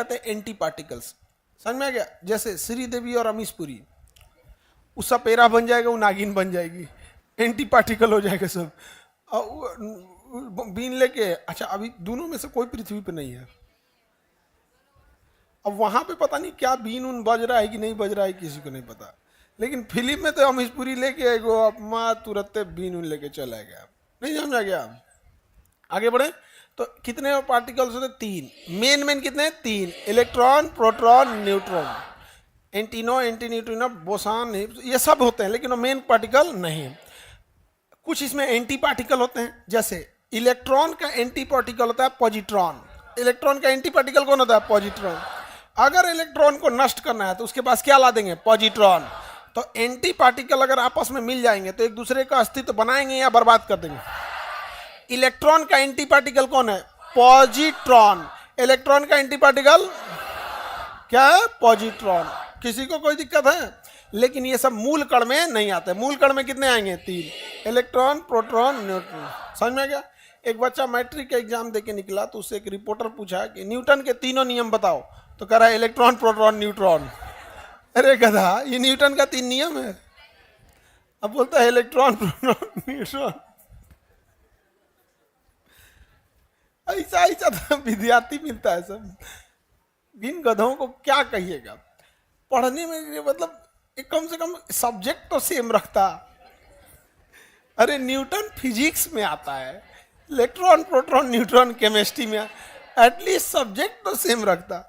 कहते हैं anti particles. समझ में आ गया? जैसे श्रीदेवी और अमीश पुरी, वो सपेरा बन जाएगा, वो नागिन बन जाएगी, एंटी पार्टिकल हो जाएगा सब। और बीन लेके, अच्छा अभी दोनों में से कोई पृथ्वी पे नहीं है, अब वहां पे पता नहीं क्या बीन उन बज रहा है कि नहीं बज रहा है, किसी को नहीं पता। लेकिन फिल्म में तो अमीश पुरी लेके आएगो, माँ तुरंत बीन उन लेके चला गया। नहीं समझा गया? आगे बढ़े तो कितने पार्टिकल्स होते? तीन। मेन कितने? तीन। Electron, proton, neutron. एंटीनो, एंटी न्यूट्रिनो, बोसान, ये सब होते हैं, लेकिन वो मेन पार्टिकल नहीं है। कुछ इसमें एंटी पार्टिकल होते हैं, जैसे इलेक्ट्रॉन का एंटी पार्टिकल होता है पॉजिट्रॉन। इलेक्ट्रॉन का एंटी पार्टिकल कौन होता है? पॉजिट्रॉन। अगर इलेक्ट्रॉन को नष्ट करना है तो उसके पास क्या ला देंगे? पॉजिट्रॉन। तो एंटी पार्टिकल अगर आपस में मिल जाएंगे तो एक दूसरे का अस्तित्व बनाएंगे या बर्बाद कर देंगे? इलेक्ट्रॉन का एंटी पार्टिकल कौन है? पॉजिट्रॉन। इलेक्ट्रॉन का एंटी पार्टिकल क्या है? पॉजिट्रॉन। किसी को कोई दिक्कत है? लेकिन ये सब मूल कण में नहीं आते। मूल कण में कितने आएंगे? तीन। Electron, proton, neutron. समझ में गया? एक बच्चा मैट्रिक का एग्जाम देके निकला तो उससे एक रिपोर्टर पूछा कि न्यूटन के तीनों नियम बताओ, तो कह रहा है इलेक्ट्रॉन, प्रोटॉन, न्यूट्रॉन। अरे गधा, ये न्यूटन का 3 नियम है। अब बोलता है इलेक्ट्रॉन, प्रोटॉन, न्यूट्रॉन। ऐसा ऐसा तो विद्यार्थी मिलता है सब। इन गधों को क्या कहिएगा? पढ़ने में मतलब कम से कम सब्जेक्ट तो सेम रखता। अरे न्यूटन फिजिक्स में आता है, इलेक्ट्रॉन, प्रोटॉन, न्यूट्रॉन केमिस्ट्री में, एटलीस्ट सब्जेक्ट तो सेम रखता।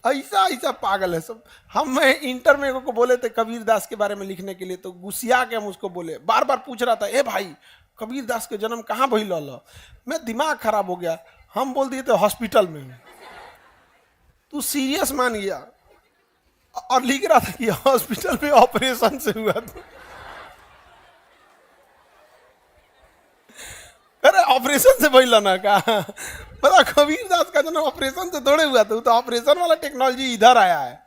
ऐसा ऐसा पागल है सब। मैं इंटर में को बोले थे कबीर दास के बारे में लिखने के लिए, तो गुस्सिया के हम उसको बोले, बार बार पूछ रहा था, ए भाई कबीर दास के जन्म कहाँ भइल? मैं दिमाग खराब हो गया। हम बोल दिए थे हॉस्पिटल में। तू सीरियस मान गया और लिख रहा था कि हॉस्पिटल में ऑपरेशन से हुआ था। अरे ऑपरेशन से भइल ना का? पता कबीर दास का जन्म ऑपरेशन से थोड़े हुआ था, तो ऑपरेशन वाला टेक्नोलॉजी इधर आया है।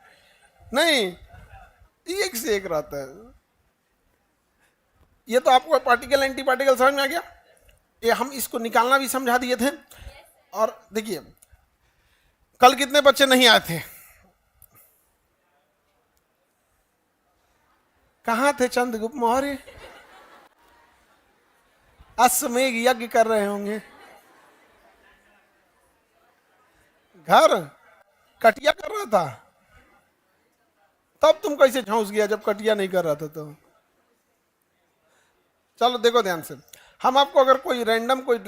नहीं, एक से एक रहता है। ये तो आपको पार्टिकल एंटी पार्टिकल समझ में आ गया। ये हम इसको निकालना भी समझा दिए थे। और देखिए कल कितने बच्चे नहीं आए थे? कहाँ थे चंद्रगुप्त मौर्य? अश्वमेघ यज्ञ कर रहे होंगे। घर कटिया कर रहा था, तब तुम कैसे झौंस गया जब कटिया नहीं कर रहा था? तो चलो देखो ध्यान से, हम आपको अगर कोई रैंडम कोई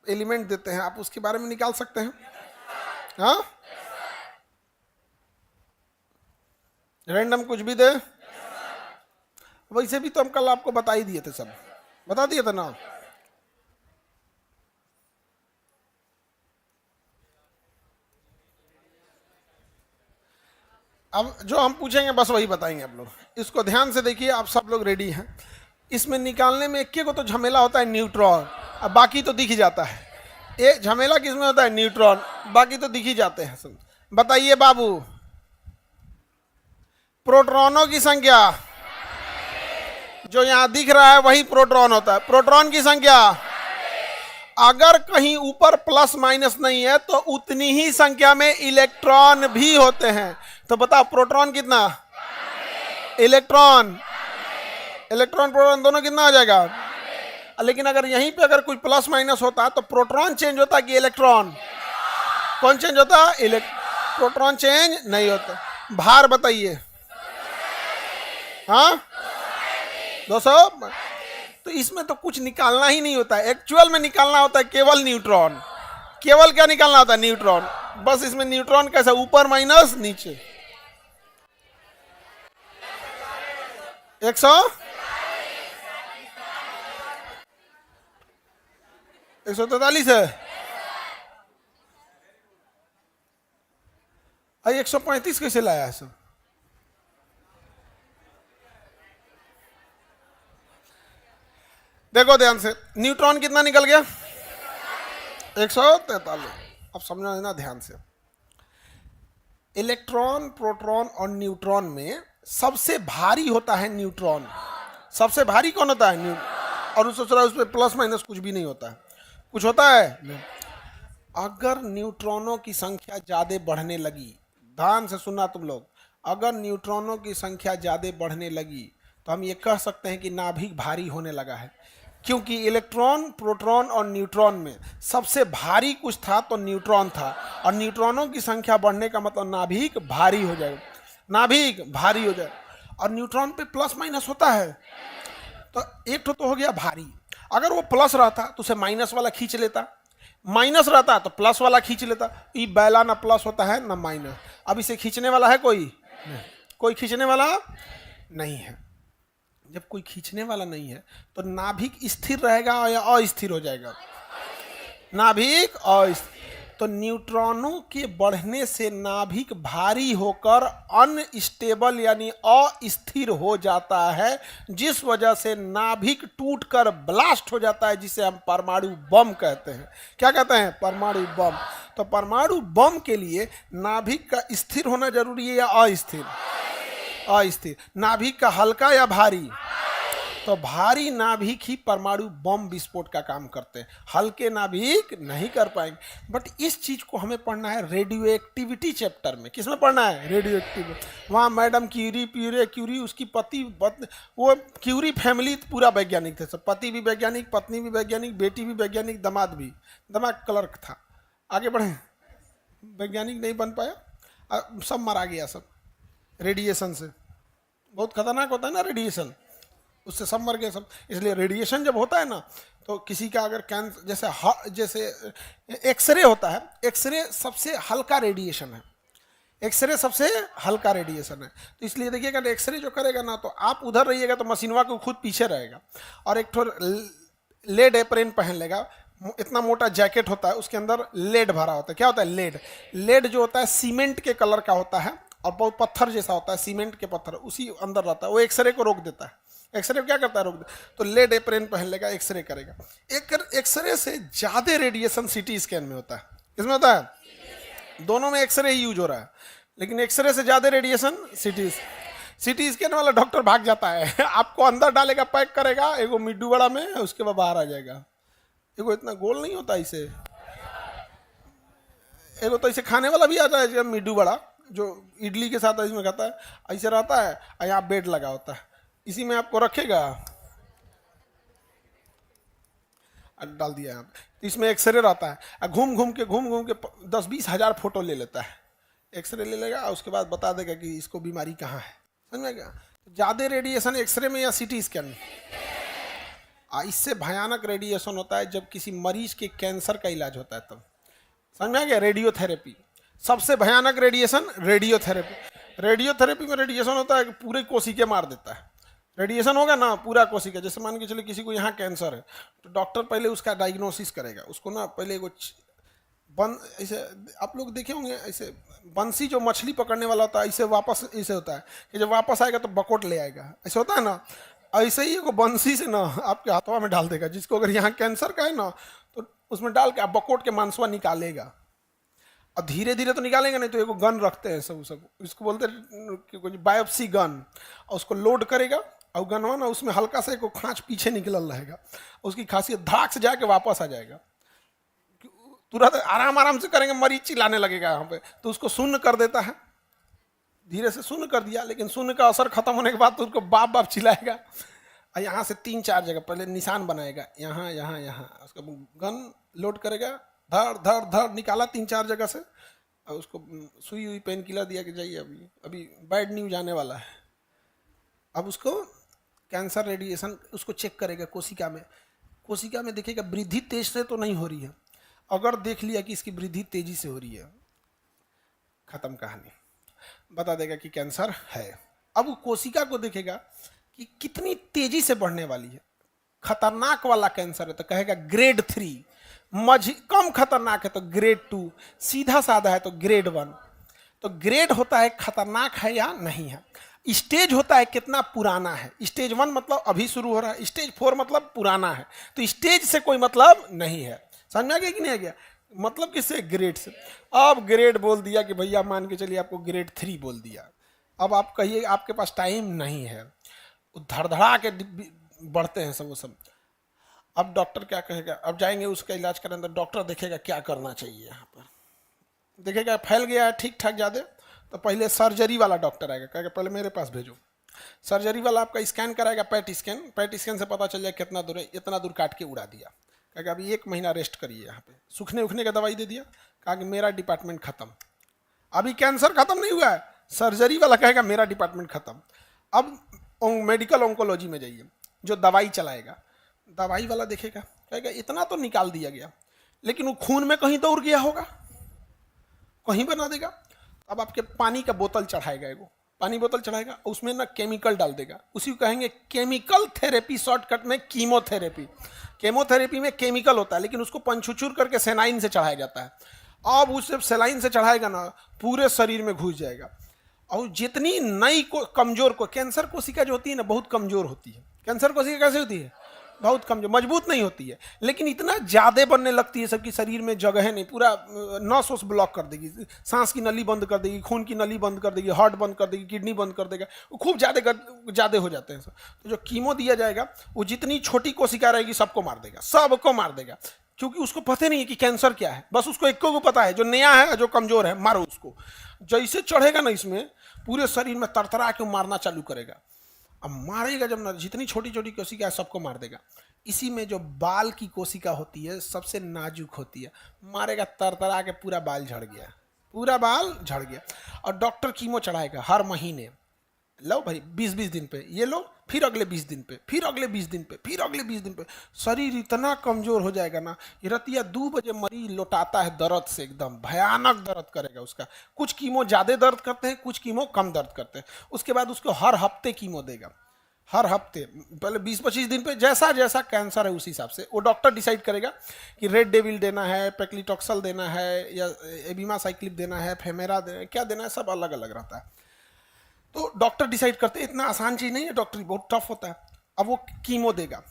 एलिमेंट देते हैं, आप उसके बारे में निकाल सकते हैं। हाँ, रैंडम कुछ भी दे। वैसे भी तो हम कल आपको बता ही दिए थे, सब बता दिए थे ना। अब जो हम पूछेंगे बस वही बताएंगे आप लोग। इसको ध्यान से देखिए, आप सब लोग रेडी हैं। इसमें निकालने में एक को तो झमेला होता है न्यूट्रॉन, अब बाकी तो दिख ही जाता है। एक झमेला किसमें होता है? न्यूट्रॉन, बाकी तो दिख ही जाते हैं सब। बताइए बाबू, प्रोटॉनों की संख्या जो यहां दिख रहा है वही प्रोटॉन होता है। प्रोटॉन की संख्या अगर कहीं ऊपर प्लस माइनस नहीं है तो उतनी ही संख्या में इलेक्ट्रॉन भी होते हैं। तो बताओ प्रोटॉन कितना? इलेक्ट्रॉन, इलेक्ट्रॉन प्रोटॉन दोनों कितना आ जाएगा? लेकिन अगर यहीं पे अगर कोई प्लस माइनस होता है तो प्रोटॉन चेंज होता है कि इलेक्ट्रॉन? कौन चेंज होता है? प्रोटॉन चेंज नहीं होता। भार बताइए। हाँ 200। तो इसमें तो कुछ निकालना ही नहीं होता है, एक्चुअल में निकालना होता है केवल न्यूट्रॉन। केवल क्या निकालना होता है? न्यूट्रॉन। बस इसमें न्यूट्रॉन कैसा? ऊपर माइनस नीचे। 143 है। 135 कैसे लाया है सब? देखो ध्यान से, न्यूट्रॉन कितना निकल गया? 143। अब समझना है ना ध्यान से। इलेक्ट्रॉन, प्रोटॉन और न्यूट्रॉन में सबसे भारी होता है न्यूट्रॉन। सबसे भारी कौन होता है? और उस पर प्लस माइनस कुछ भी नहीं होता है। कुछ होता है? अगर न्यूट्रॉनों की संख्या ज्यादा बढ़ने लगी, ध्यान से सुनना तुम लोग, अगर न्यूट्रॉनों की संख्या ज्यादा बढ़ने लगी तो हम ये कह सकते हैं कि नाभिक भारी होने लगा है। क्योंकि इलेक्ट्रॉन, प्रोटॉन और न्यूट्रॉन में सबसे भारी कुछ था तो न्यूट्रॉन था, और न्यूट्रॉनों की संख्या बढ़ने का मतलब नाभिक भारी हो जाएगा, नाभिक भारी हो जाएगा। और न्यूट्रॉन पे प्लस माइनस होता है, तो एक तो हो गया भारी। अगर वो प्लस रहता तो उसे माइनस वाला खींच लेता, माइनस रहता तो प्लस वाला खींच लेता। ये बैला ना प्लस होता है ना माइनस। अब इसे खींचने वाला है कोई नहीं, कोई खींचने वाला नहीं है। जब कोई खींचने वाला नहीं है तो नाभिक स्थिर रहेगा या अस्थिर हो जाएगा? नाभिक अस्थिर। तो न्यूट्रॉनों के बढ़ने से नाभिक भारी होकर अनस्टेबल यानी अस्थिर हो जाता है, जिस वजह से नाभिक टूटकर ब्लास्ट हो जाता है, जिसे हम परमाणु बम कहते हैं। क्या कहते हैं? परमाणु बम। तो परमाणु बम के लिए नाभिक का स्थिर होना जरूरी है या अस्थिर? अस्थिर। नाभिक का हल्का या भारी? तो भारी नाभिक ही परमाणु बम विस्फोट का काम करते हैं, हल्के नाभिक नहीं कर पाएंगे। बट इस चीज को हमें पढ़ना है रेडियो एक्टिविटी चैप्टर में। किसमें पढ़ना है? Radio activity. वहाँ मैडम क्यूरी, प्यूरे क्यूरी, उसकी पति, वो क्यूरी फैमिली पूरा वैज्ञानिक थे सब, पति भी वैज्ञानिक, पत्नी भी वैज्ञानिक, बेटी भी वैज्ञानिक, दामाद भी, दामाद क्लर्क था। आगे बढ़े, वैज्ञानिक नहीं बन पाया, सब मारा गया सब रेडिएशन से। बहुत खतरनाक होता है ना रेडिएशन, उससे सब मर गए सब। इसलिए रेडिएशन जब होता है ना, तो किसी का अगर कैंसर, जैसे एक्सरे होता है, एक्सरे सबसे हल्का रेडिएशन है, एक्सरे सबसे हल्का रेडिएशन है। तो इसलिए देखिएगा एक्सरे जो करेगा ना, तो आप उधर रहिएगा तो मशीनवा को खुद पीछे रहेगा, और एक थोड़ा लेड एप्रेन पहन लेगा, इतना मोटा जैकेट होता है, उसके अंदर लेड भरा होता है। क्या होता है? लेड। लेड जो होता है सीमेंट के कलर का होता है, और बहुत पत्थर जैसा होता है, सीमेंट के पत्थर उसी अंदर रहता है। वो एक्सरे को रोक देता है। एक्सरे क्या करता है? रोक दे। तो लेड एप्रेन पहन लेगा, एक्सरे करेगा। एक्सरे से ज्यादा रेडिएशन सीटी स्कैन में होता है। किसमें होता है? दोनों में एक्सरे ही यूज हो रहा है, लेकिन एक्सरे से ज्यादा रेडिएशन सीटी स्कैन वाला डॉक्टर भाग जाता है आपको अंदर डालेगा, पैक करेगा एगो मिड्डू बड़ा में, उसके बाद बाहर आ जाएगा। एगो इतना गोल नहीं होता इसे, एगो तो इसे खाने वाला भी आता है मिड्डू बड़ा, जो इडली के साथ इसमें खाता है, ऐसे रहता है, और यहाँ बेड लगा होता है, इसी में आपको रखेगा, डाल दिया यहाँ पे। तो इसमें एक्सरे रहता है, घूम घूम के 10-20 हजार फोटो ले लेता है। एक्सरे ले लेगा, उसके बाद बता देगा कि इसको बीमारी कहाँ है। समझ में गया? ज्यादा रेडिएशन एक्सरे में या सीटी स्कैन में? इससे भयानक रेडिएशन होता है जब किसी मरीज के कैंसर का इलाज होता है तब। समझ में आ गया? रेडियोथेरेपी सबसे भयानक रेडिएशन, रेडियोथेरेपी। रेडियोथेरेपी में रेडिएशन होता है कि पूरे कोशिका मार देता है। रेडिएशन होगा ना पूरा कोशिका, जैसे मान के चलिए किसी को यहाँ कैंसर है, तो डॉक्टर पहले उसका डायग्नोसिस करेगा, उसको ना पहले वो ऐसे आप लोग देखे होंगे, ऐसे बंसी जो मछली पकड़ने वाला होता है, ऐसे वापस ऐसे होता है कि जब वापस आएगा तो बकोट ले आएगा, ऐसे होता है ना। ऐसे ही एगो बंसी से ना आपके हाथवा में डाल देगा, जिसको अगर यहाँ कैंसर का है ना, तो उसमें डाल के आप बकोट के मांसवा निकालेगा, और धीरे धीरे तो निकालेंगे नहीं, तो एगो गन रखते हैं सब इसको बोलते हैं बायोप्सी गन, और उसको लोड करेगा, और गनवा ना उसमें हल्का सा एक खांच पीछे निकल रहेगा, उसकी खासियत धड़ाक से जाके वापस आ जाएगा। तुरंत आराम से करेंगे, मरीज चिल्लाने लगेगा यहाँ पे, तो उसको शून्य कर देता है, धीरे से शून्य कर दिया, लेकिन शून्य का असर खत्म होने के बाद तो उसको बाप बाप चिल्लाएगा, और यहाँ से 3-4 जगह पहले निशान बनाएगा, यहाँ यहाँ यहाँ, उसको गन लोड करेगा, धड़ धड़ धड़ निकाला 3-4 जगह से, और उसको सुई हुई पेन किलर दिया कि जाइए अभी बैड न्यूज आने वाला है। अब उसको कैंसर रेडिएशन उसको चेक करेगा कोशिका में देखेगा वृद्धि तेज से तो नहीं हो रही है। अगर देख लिया कि इसकी वृद्धि तेजी से हो रही है, खत्म कहानी, बता देगा कि कैंसर है। अब वो कोशिका को देखेगा कि कितनी तेजी से बढ़ने वाली है। खतरनाक वाला कैंसर है तो कहेगा ग्रेड 3, कम खतरनाक है तो ग्रेड 2, सीधा साधा है तो ग्रेड 1। तो ग्रेड होता है खतरनाक है या नहीं है, स्टेज होता है कितना पुराना है। स्टेज 1 मतलब अभी शुरू हो रहा है, स्टेज 4 मतलब पुराना है। तो स्टेज से कोई मतलब नहीं है, समझ में आ गया कि नहीं आ गया? मतलब किससे? ग्रेड से। अब ग्रेड बोल दिया कि भैया मान के चलिए आपको ग्रेड 3 बोल दिया, अब आप कहिए आपके पास टाइम नहीं है, धड़धड़ा के बढ़ते हैं सब वो सब। अब डॉक्टर क्या कहेगा, अब जाएंगे उसका इलाज करेंगे तो डॉक्टर देखेगा क्या करना चाहिए। यहाँ पर देखेगा फैल गया है ठीक ठाक ज़्यादा, तो पहले सर्जरी वाला डॉक्टर आएगा, कहेगा पहले मेरे पास भेजो। सर्जरी वाला आपका स्कैन कराएगा, पैट स्कैन से पता चल जाए कितना दूर है, इतना दूर काट के उड़ा दिया। कहेगा अभी 1 महीना रेस्ट करिए यहाँ पे, सूखने उखने का दवाई दे दिया, कहा कि मेरा डिपार्टमेंट खत्म। अभी कैंसर खत्म नहीं हुआ है, सर्जरी वाला कहेगा मेरा डिपार्टमेंट खत्म। अब मेडिकल ऑन्कोलॉजी में जाइए, जो दवाई चलाएगा, दवाई वाला देखेगा कहेगा इतना तो निकाल दिया गया, लेकिन वो खून में कहीं दौड़ गया होगा, कहीं बना देगा। अब आपके पानी का बोतल चढ़ाएगा, एगो पानी बोतल चढ़ाएगा, उसमें ना केमिकल डाल देगा, उसी को कहेंगे केमिकल थेरेपी, शॉर्टकट में कीमोथेरेपी। केमोथेरेपी में केमिकल होता है, लेकिन उसको पंचुचूर करके सेनाइन से चढ़ाया जाता है। अब उसे सेलाइन से चढ़ाएगा ना, पूरे शरीर में घुस जाएगा। और जितनी नई को कमजोर को, कैंसर कोशिका जो होती है ना बहुत कमजोर होती है। कैंसर कोशिका कैसे होती है, बहुत कमजोर, मजबूत नहीं होती है, लेकिन इतना ज़्यादा बनने लगती है सबकी शरीर में जगह नहीं, पूरा नस वस ब्लॉक कर देगी, सांस की नली बंद कर देगी, खून की नली बंद कर देगी, हार्ट बंद कर देगी, किडनी बंद कर देगा, वो खूब ज़्यादा हो जाते हैं। तो जो कीमो दिया जाएगा वो जितनी छोटी कोशिका रहेगी सबको मार देगा, सबको मार देगा, क्योंकि उसको पता नहीं है कि कैंसर क्या है, बस उसको एक को पता है, जो नया है जो कमजोर है मारो उसको। जैसे चढ़ेगा ना इसमें, पूरे शरीर में तरतरा के मारना चालू करेगा। अब मारेगा जब ना, जितनी छोटी छोटी कोशिका है सबको मार देगा। इसी में जो बाल की कोशिका होती है सबसे नाजुक होती है, मारेगा तरतरा के पूरा बाल झड़ गया, पूरा बाल झड़ गया। और डॉक्टर कीमो चढ़ाएगा हर महीने, लो भाई 20-20 दिन पे ये लो, फिर अगले 20 दिन पे, फिर अगले 20 दिन पे, फिर अगले 20 दिन पे। शरीर इतना कमजोर हो जाएगा ना, ये रतिया 2 बजे मरीज लौटाता है दर्द से, एकदम भयानक दर्द करेगा उसका। कुछ कीमो ज़्यादा दर्द करते हैं, कुछ कीमो कम दर्द करते हैं। उसके बाद उसको हर हफ्ते कीमो देगा, हर हफ्ते, पहले 20-25 दिन पे, जैसा जैसा कैंसर है उसी हिसाब से वो डॉक्टर डिसाइड करेगा कि रेड डेविल देना है, पेक्लिटॉक्सल देना है, या एबिमासाइक्लिब देना है, फेमेरा देना है, क्या देना है, सब अलग अलग रहता है। तो डॉक्टर डिसाइड करते हैं, इतना आसान चीज नहीं है, डॉक्टरी बहुत टफ होता है। अब वो कीमो देगा,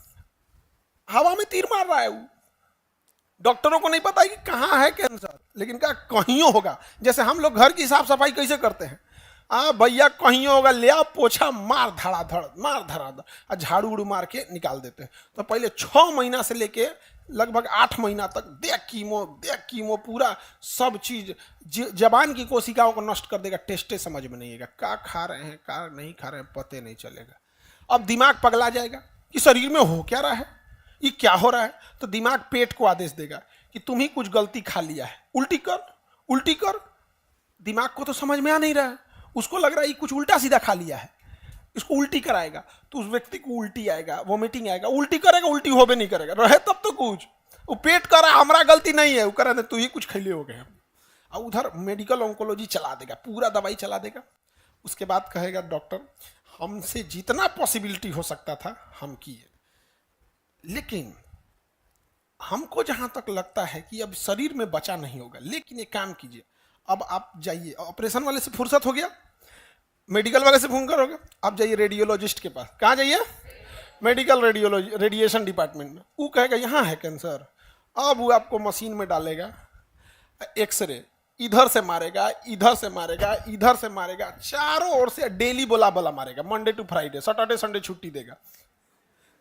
हवा में तीर मार रहा है वो, डॉक्टरों को नहीं पता कि कहाँ है कैंसर, लेकिन क्या कहीं होगा। जैसे हम लोग घर की साफ सफाई कैसे करते हैं, भैया कहीं होगा, ले आ पोछा, मार धड़ाधड़, मार धड़ाधड़, और झाड़ू उड़ू मार के निकाल देते हैं। तो पहले 6 महीना से लेके लगभग 8 महीना तक देख कीमो पूरा सब चीज, जबान की कोशिकाओं को नष्ट कर देगा, टेस्टे समझ में नहीं आएगा, क्या खा रहे हैं क्या नहीं खा रहे हैं पते नहीं चलेगा। अब दिमाग पगला जाएगा कि शरीर में हो क्या रहा है, ये क्या हो रहा है। तो दिमाग पेट को आदेश देगा कि तुम ही कुछ गलती खा लिया है, उल्टी कर उल्टी कर। दिमाग को तो समझ में आ नहीं रहा है, उसको लग रहा है ये कुछ उल्टा सीधा खा लिया है, इसको उल्टी कराएगा तो उस व्यक्ति को उल्टी आएगा, वोमिटिंग आएगा, उल्टी करेगा, उल्टी होबे नहीं करेगा, रहे तब तो कुछ, वो पेट कर रहा हमारा गलती नहीं है, वो कह रहा तू ही कुछ खैले हो गए। और उधर मेडिकल ऑन्कोलॉजी चला देगा, पूरा दवाई चला देगा। उसके बाद कहेगा डॉक्टर हमसे जितना पॉसिबिलिटी हो सकता था हम किए, लेकिन हमको जहां तक लगता है कि अब शरीर में बचा नहीं होगा, लेकिन एक काम कीजिए, अब आप जाइए, ऑपरेशन वाले से फुर्सत हो गया, मेडिकल वाले से फोन करोगे, आप जाइए रेडियोलॉजिस्ट के पास। कहाँ जाइए, मेडिकल रेडियोलॉजी, रेडिएशन डिपार्टमेंट में। वो कहेगा यहाँ है कैंसर, अब वो आपको मशीन में डालेगा, एक्सरे इधर से मारेगा, इधर से मारेगा, इधर से मारेगा, चारों ओर से डेली बोला बोला मारेगा, Monday to Friday, Saturday Sunday छुट्टी देगा।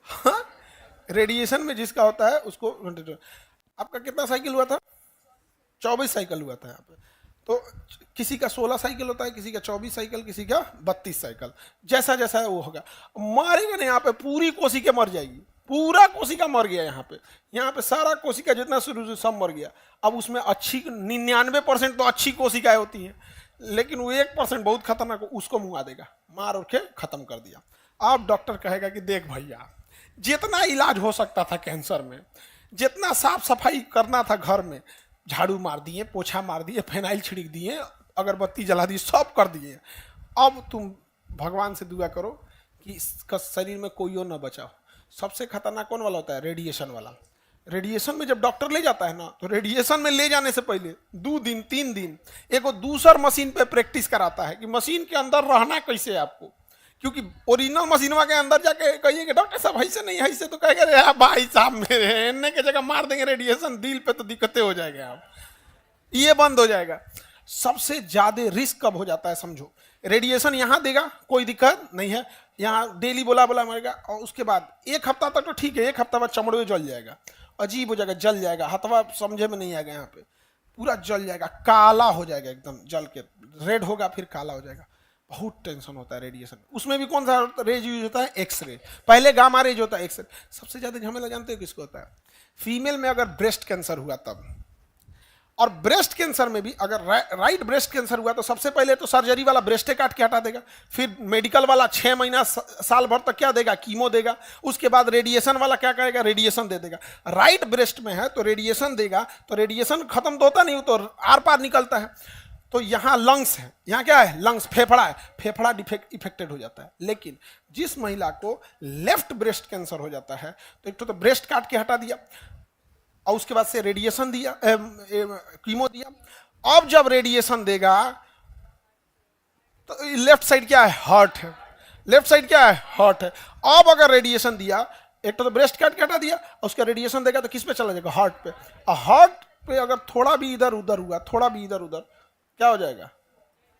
हाँ, रेडिएशन में जिसका होता है उसको। आपका कितना साइकिल हुआ था, 24 साइकिल हुआ था यहाँ पे। तो किसी का 16 साइकिल होता है, किसी का 24 साइकिल, किसी का 32 साइकिल, जैसा जैसा है वो होगा। मारेगा ना यहाँ पे पूरी कोशिका मर जाएगी, पूरा कोशिका मर गया यहाँ पे सारा कोशिका जितना शुरू से सब मर गया। अब उसमें अच्छी 99% तो अच्छी कोशिकाएं होती हैं, लेकिन वो 1% बहुत खतरनाक, उसको मुआ देगा, मार उठ के खत्म कर दिया। अब डॉक्टर कहेगा कि देख भैया, जितना इलाज हो सकता था कैंसर में, जितना साफ सफाई करना था घर में, झाड़ू मार दिए, पोछा मार दिए, फिनाइल छिड़क दिए, अगरबत्ती जला दी, सब कर दिए। अब तुम भगवान से दुआ करो कि इसका शरीर में कोई और ना बचाओ। सबसे खतरनाक कौन वाला होता है, रेडिएशन वाला। रेडिएशन में जब डॉक्टर ले जाता है ना, तो रेडिएशन में ले जाने से पहले 2 दिन 3 दिन एक दूसर मशीन पे प्रैक्टिस कराता है कि मशीन के अंदर रहना कैसे है आपको, क्योंकि ओरिजिनल मशीनवा के अंदर जाके कहिए कि डॉक्टर साहब ऐसे नहीं, ऐसे तो कहेगा रे भाई साहब मेरे एने के जगह मार देंगे रेडिएशन, दिल पे तो दिक्कतें हो जाएगा, आप ये बंद हो जाएगा। सबसे ज्यादा रिस्क कब हो जाता है समझो, रेडिएशन यहां देगा कोई दिक्कत नहीं है, यहां डेली बोला बोला मरेगा, और उसके बाद एक हफ्ता तक तो ठीक है, एक हफ्ता बाद चमड़े जल जाएगा, अजीब हो जाएगा, जल जाएगा, हथवा समझे में नहीं आएगा, यहाँ पे पूरा जल जाएगा, काला हो जाएगा, एकदम जल के रेड होगा फिर काला हो जाएगा। बहुत टेंशन होता है रेडिएशन। उसमें भी कौन सा रेज यूज होता है? एक्सरे। पहले गामा रेज होता है, एक्सरे। सबसे ज्यादा झमेला जानते हो किसको होता है? फीमेल में अगर ब्रेस्ट कैंसर हुआ तब, और ब्रेस्ट कैंसर में भी अगर राइट ब्रेस्ट कैंसर हुआ तो सबसे पहले तो सर्जरी वाला ब्रेस्टे काट के हटा देगा, फिर मेडिकल वाला 6 महीना साल भर तक क्या देगा? कीमो देगा, उसके बाद रेडिएशन वाला क्या करेगा? रेडिएशन दे देगा। राइट ब्रेस्ट में है तो रेडिएशन देगा, तो रेडिएशन खत्म तो होता नहीं, तो आर पार निकलता है। तो यहाँ लंग्स है, यहाँ क्या है? लंग्स, फेफड़ा है, फेफड़ा इफेक्टेड हो जाता है। लेकिन जिस महिला को लेफ्ट ब्रेस्ट कैंसर हो जाता है तो एक तो ब्रेस्ट काट के हटा दिया और उसके बाद से रेडिएशन दिया, कीमो दिया। अब जब रेडिएशन देगा तो लेफ्ट साइड क्या है? हार्ट है। लेफ्ट साइड क्या है? हार्ट है। अब अगर रेडिएशन दिया, एक तो ब्रेस्ट काट के हटा दिया और उसका रेडिएशन देगा तो किस पे चला जाएगा? हार्ट पे। और हार्ट पे अगर थोड़ा भी इधर उधर हुआ, थोड़ा भी इधर उधर, क्या हो जाएगा?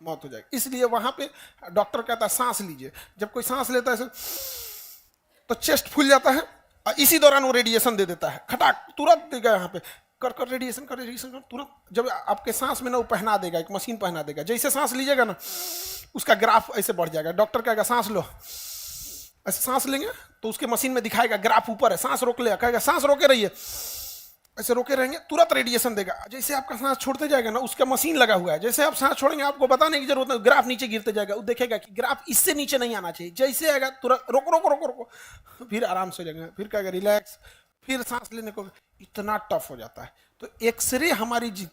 मौत हो जाएगी। इसलिए वहां पे डॉक्टर कहता है सांस लीजिए। जब कोई सांस लेता है तो चेस्ट फूल जाता है और इसी दौरान वो रेडिएशन दे देता है, खटाक तुरंत देगा, यहाँ पे कर कर रेडिएशन कर, रेडिएशन कर, तुरंत। जब आपके सांस में ना वो पहना देगा, एक मशीन पहना देगा, जैसे सांस लीजिएगा ना उसका ग्राफ ऐसे बढ़ जाएगा। डॉक्टर कहेगा सांस लो, ऐसे सांस लेंगे तो उसके मशीन में दिखाएगा ग्राफ ऊपर है, सांस रोक ले, कहेगा सांस रोके रहिए, ऐसे रोके रहेंगे, तुरंत रेडिएशन देगा। जैसे आपका सांस छोड़ते जाएगा ना, उसका मशीन लगा हुआ है, जैसे आप सांस छोड़ेंगे आपको बताने की जरूरत नहीं, ग्राफ नीचे गिरते जाएगा। वो देखेगा कि ग्राफ इससे नीचे नहीं आना चाहिए, जैसे आएगा तुरंत रोको रोको रोको रोको, फिर आराम से जाएंगे, फिर कहेगा रिलैक्स, फिर सांस लेने को। इतना टफ हो जाता है। तो एक्सरे हमारी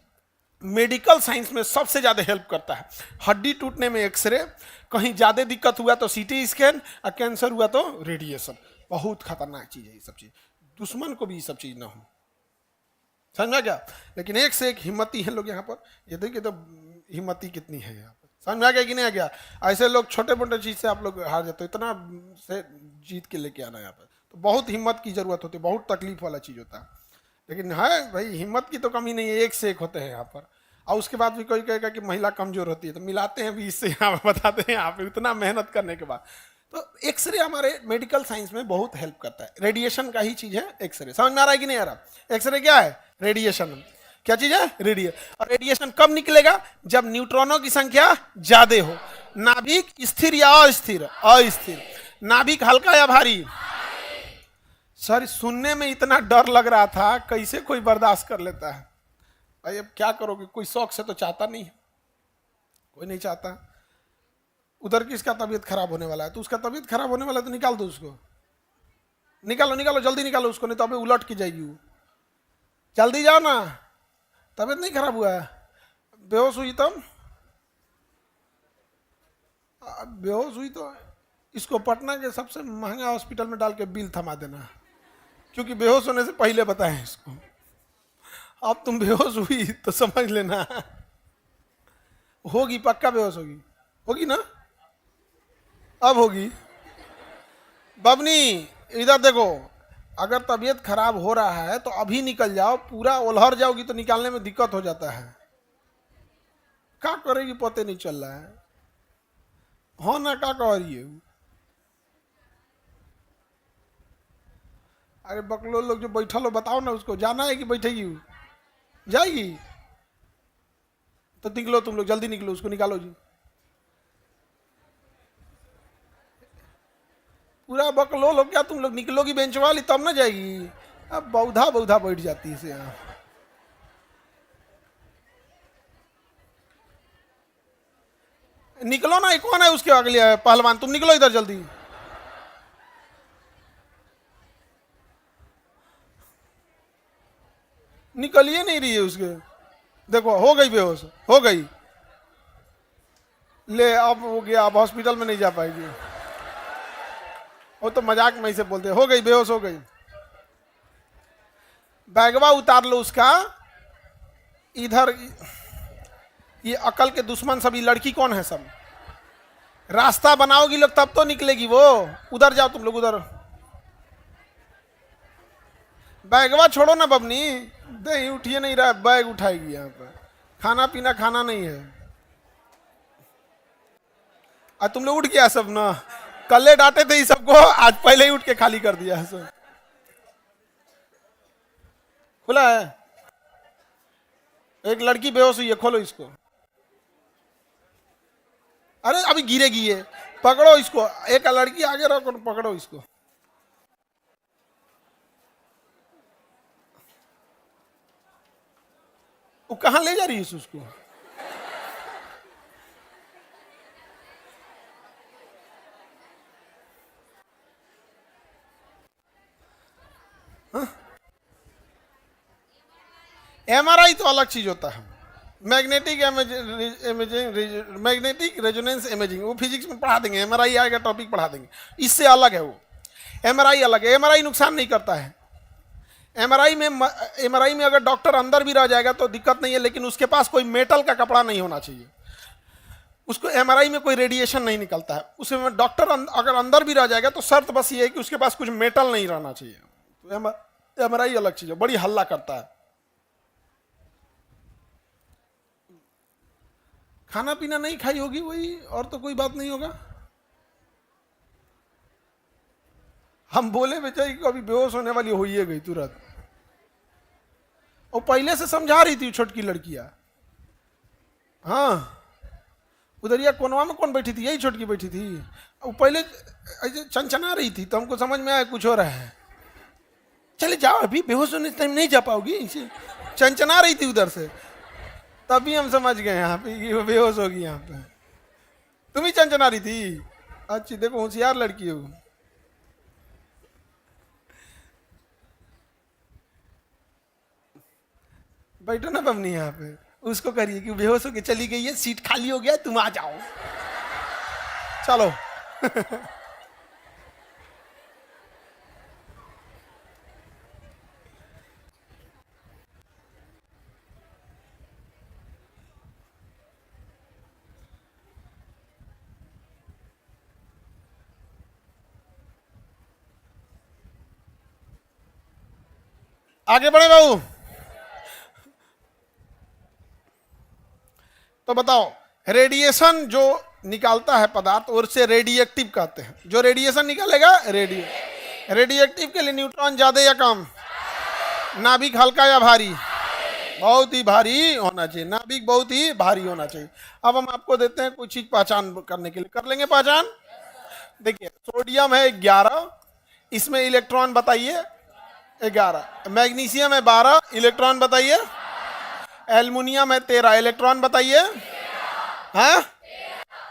मेडिकल साइंस में सबसे ज्यादा हेल्प करता है। हड्डी टूटने में एक्सरे, कहीं ज्यादा दिक्कत हुआ तो सीटी स्कैन, और कैंसर हुआ तो रेडिएशन। बहुत खतरनाक चीज है ये सब चीज, दुश्मन को भी ये सब चीज ना हो, समझा क्या? लेकिन एक से एक हिम्मती है लोग यहाँ पर। ये देखिए तो हिम्मती कितनी है यहाँ पर, समझ में आ गया कि नहीं आ गया? ऐसे लोग छोटे मोटे चीज से आप लोग हार जाते हो, इतना से जीत के लेके आना यहाँ पर तो बहुत हिम्मत की जरूरत होती है, बहुत तकलीफ वाला चीज होता है। लेकिन है भाई, हिम्मत की तो कमी नहीं है, एक से एक होते हैं यहाँ पर। और उसके बाद भी कोई कहेगा कि महिला कमजोर होती है, तो मिलाते हैं भी इससे, यहाँ पर बताते हैं यहाँ पे इतना मेहनत करने के बाद। तो एक्सरे हमारे मेडिकल साइंस में बहुत हेल्प करता है। रेडिएशन का ही चीज है एक्सरे। समझ में आ रहा है कि नहीं आ रहा? एक्सरे क्या है? रेडिएशन। क्या चीज है? रेडिएशन। और रेडिएशन कब निकलेगा? जब न्यूट्रॉनों की संख्या ज्यादा हो। नाभिक स्थिर या अस्थिर? अस्थिर। नाभिक हल्का या भारी? सर सुनने में इतना डर लग रहा था, कैसे कोई बर्दाश्त कर लेता है भाई? अब क्या करोगे, कोई शौक से तो चाहता नहीं, कोई नहीं चाहता। उधर किसका तबीयत खराब होने वाला है, तो उसका तबीयत खराब होने वाला है तो निकाल दो उसको, निकालो निकालो जल्दी निकालो उसको, नहीं तो अभी उलट के जाएगी वो। जल्दी जाओ ना, तबीयत नहीं खराब हुआ है, बेहोश हुई तब, बेहोश हुई तो इसको पटना के सबसे महंगा हॉस्पिटल में डाल के बिल थमा देना, क्योंकि बेहोश होने से पहले बताएं इसको। अब तुम बेहोश हुई तो समझ लेना होगी, पक्का बेहोश होगी, होगी ना? अब होगी। बबनी इधर देखो, अगर तबीयत खराब हो रहा है तो अभी निकल जाओ, पूरा उलहर जाओगी तो निकालने में दिक्कत हो जाता है। क्या करेगी पता नहीं चल रहा है, हो ना? क्या कह रही है? अरे बकलो लोग जो बैठा लो, बताओ ना उसको, जाना है कि बैठेगी? जाएगी तो निकलो तुम लोग, जल्दी निकलो, उसको निकालो जी। पूरा बकलो लोग, क्या तुम लोग निकलोगी बेंच वाली तब ना जाएगी? अब बौधा बौधा बैठ जाती है यहाँ। निकलो ना, कौन है उसके अगले पहलवान? तुम निकलो इधर जल्दी। निकलिए नहीं रही है उसके, देखो हो गई बेहोश, हो गई। ले अब हो गया, अब हॉस्पिटल में नहीं जा पाएगी। वो तो मजाक में से बोलते, हो गई बेहोश, हो गई। बैगवा उतार लो उसका। इधर ये अकल के दुश्मन सभी, लड़की कौन है सब? रास्ता बनाओगी लोग तब तो निकलेगी वो। उधर जाओ तुम लोग, उधर। बैगवा छोड़ो ना बबनी, दे उठिए नहीं रहा, बैग उठाएगी यहाँ पर। खाना पीना खाना नहीं है। आज तुम लोग उठ गया सब ना, कल डांटे थे इस सबको, आज पहले ही उठ के खाली कर दिया है सब। खुला है। एक लड़की बेहोश हुई है, खोलो इसको। अरे अभी गिरेगी ये, पकड़ो इसको। एक लड़की आगे रखो, पकड़ो इसको। वो कहां ले जा रही है उसको? एमआरआई तो अलग चीज होता है। Magnetic imaging, magnetic resonance imaging, वो फिजिक्स में पढ़ा देंगे, एमआरआई आएगा टॉपिक पढ़ा देंगे। इससे अलग है वो। एमआरआई अलग है। एमआरआई नुकसान नहीं करता है। एमआरआई में अगर डॉक्टर अंदर भी रह जाएगा तो दिक्कत नहीं है, लेकिन उसके पास कोई मेटल का कपड़ा नहीं होना चाहिए। उसको एमआरआई में कोई रेडिएशन नहीं निकलता है। उसमें डॉक्टर अगर अंदर भी रह जाएगा तो शर्त बस ये है कि उसके पास कुछ मेटल नहीं रहना चाहिए। तो एमआरआई अलग चीज है, बड़ी हल्ला करता है। खाना पीना नहीं खाई होगी वही, और तो कोई बात नहीं होगा। हम बोले बेचारी कभी बेहोश होने वाली हो ही गई तुरंत। और पहले से समझा रही थी छोटकी लड़कियां। हाँ, उधरिया कोनवा में कौन बैठी थी? यही छोटकी बैठी थी। वो पहले ऐसे चनचना रही थी तो हमको समझ में आया कुछ हो रहा है। चले जाओ, अभी बेहोश होने टाइम नहीं जा पाओगी। चनचना रही थी उधर से, तभी हम समझ गए यहाँ पे कि वो बेहोश होगी। यहाँ पे तुम ही चंचना रही थी। अच्छी, देखो होशियार लड़की हो। बैठो ना बमनी यहाँ पे, उसको करिए कि बेहोश होके चली गई है, सीट खाली हो गया, तुम आ जाओ। चलो। आगे बढ़े बाबू। तो बताओ, रेडिएशन जो निकालता है पदार्थ और उसे रेडिएक्टिव कहते हैं। जो रेडिएशन निकालेगा रेडिएक्टिव के लिए न्यूट्रॉन ज्यादा या कम? नाभिक हल्का या भारी? बहुत ही भारी होना चाहिए। नाभिक बहुत ही भारी होना चाहिए। अब हम आपको देते हैं कुछ चीज पहचान करने के लिए। कर लेंगे पहचान। देखिए, सोडियम है 11, इसमें इलेक्ट्रॉन बताइए 11। मैग्नीशियम है 12, इलेक्ट्रॉन बताइए। एल्युमिनियम है 13, इलेक्ट्रॉन बताइए। हाँ,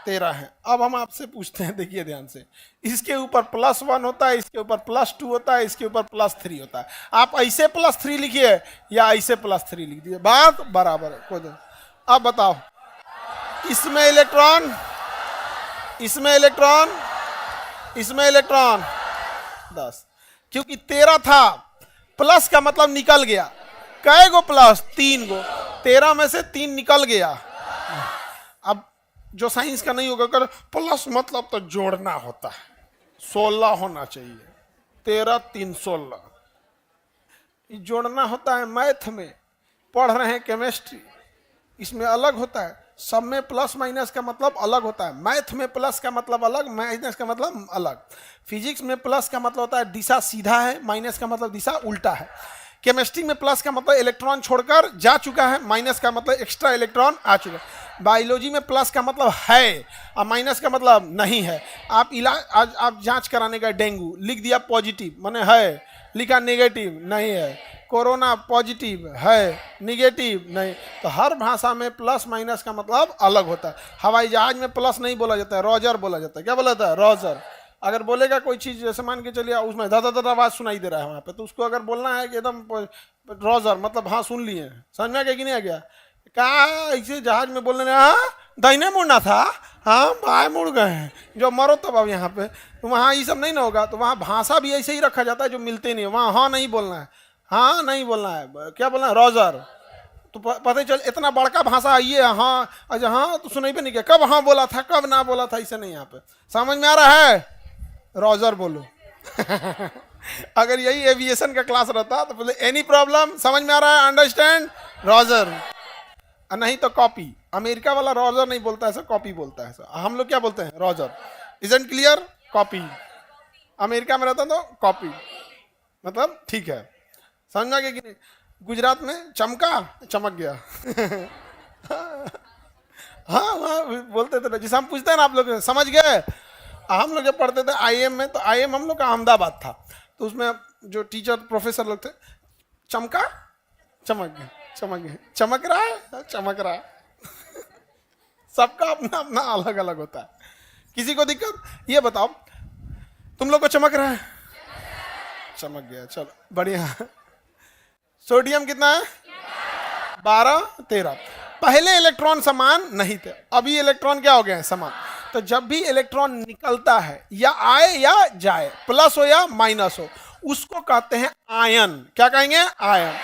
13 है। अब हम आपसे पूछते हैं, देखिए ध्यान से, इसके ऊपर +1 होता है, इसके ऊपर +2 होता है, इसके ऊपर +3 होता है। आप ऐसे +3 लिखिए या ऐसे +3 लिख दीजिए, बात बराबर है। कोई अब बताओ, इसमें इलेक्ट्रॉन, इसमें इलेक्ट्रॉन, इसमें इलेक्ट्रॉन 10, क्योंकि 13 था। प्लस का मतलब निकल गया। कै गो प्लस? 3 गो। 13 में से 3 निकल गया। अब जो साइंस का नहीं होगा, कर प्लस मतलब तो जोड़ना होता है, 16 होना चाहिए। 13 3 16 जोड़ना होता है। मैथ में पढ़ रहे हैं केमिस्ट्री, इसमें अलग होता है। सब में प्लस माइनस का मतलब अलग होता है। मैथ में प्लस का मतलब अलग, माइनस का मतलब अलग। फिजिक्स में प्लस का मतलब होता है दिशा सीधा है, माइनस का मतलब दिशा उल्टा है। केमिस्ट्री में प्लस का मतलब इलेक्ट्रॉन छोड़कर जा चुका है, माइनस का मतलब एक्स्ट्रा इलेक्ट्रॉन आ चुका है। बायोलॉजी में प्लस का मतलब है और माइनस का मतलब नहीं है। आप इलाज, आज आप जांच कराने का, डेंगू लिख दिया पॉजिटिव माने है, लिखा नेगेटिव नहीं है। कोरोना पॉजिटिव है, निगेटिव नहीं। तो हर भाषा में प्लस माइनस का मतलब अलग होता है। हवाई जहाज में प्लस नहीं बोला जाता है, रोजर बोला जाता है। क्या बोला जाता है? रोजर। अगर बोलेगा कोई चीज, जैसे मान के चलिए उसमें दा आवाज सुनाई दे रहा है वहां पे, तो उसको अगर बोलना है कि एकदम रोजर मतलब हाँ सुन लिए, समझ में आ गया कि नहीं आ गया? कहा ऐसे जहाज में बोलने, हाँ दाहिने मुड़ना था, हाँ बाएं मुड़ गए हैं, जो मरो तब अब यहाँ पे। तो वहाँ ये सब नहीं ना होगा। तो वहाँ भाषा भी ऐसे ही रखा जाता है जो मिलते नहीं है। वहाँ हाँ नहीं बोलना है, हाँ नहीं बोलना है, क्या बोलना है? रोजर। तो पता चल इतना बड़का भाषा ये हाँ, अच्छा हाँ तो सुनाई भी नहीं किया, कब हाँ बोला था कब ना बोला था, इसे नहीं। यहाँ पे समझ में आ रहा है? रोजर बोलो। अगर यही एविएशन का क्लास रहता तो बोले एनी प्रॉब्लम, समझ में आ रहा है? अंडरस्टैंड? रोजर। और नहीं तो कॉपी। अमेरिका वाला रॉजर नहीं बोलता ऐसा, कॉपी बोलता है ऐसा। हम लोग क्या बोलते हैं? Roger. Isn't clear? Copy. America में रहता तो कॉपी, मतलब ठीक है। समझ में आ गया कि नहीं? गुजरात में चमका, चमक गया। हाँ वहाँ बोलते थे ना, जिसे हम पूछते हैं ना आप लोग समझ गए। हम लोग जब पढ़ते थे आईएम में, तो आईएम हम लोग का अहमदाबाद था, तो उसमें जो टीचर प्रोफेसर लोग थे, चमका, चमक गया, चमक गया, चमक रहा है, चमक रहा है। सबका अपना अपना अलग अलग होता है। किसी को दिक्कत? ये बताओ तुम लोग को चमक रहा है? चमक गया, चलो बढ़िया। सोडियम कितना है? 12, 13। पहले इलेक्ट्रॉन समान नहीं थे, अभी इलेक्ट्रॉन क्या हो गए हैं? समान। तो जब भी इलेक्ट्रॉन निकलता है, या आए या जाए, प्लस हो या माइनस हो, उसको कहते हैं आयन। क्या कहेंगे? आयन।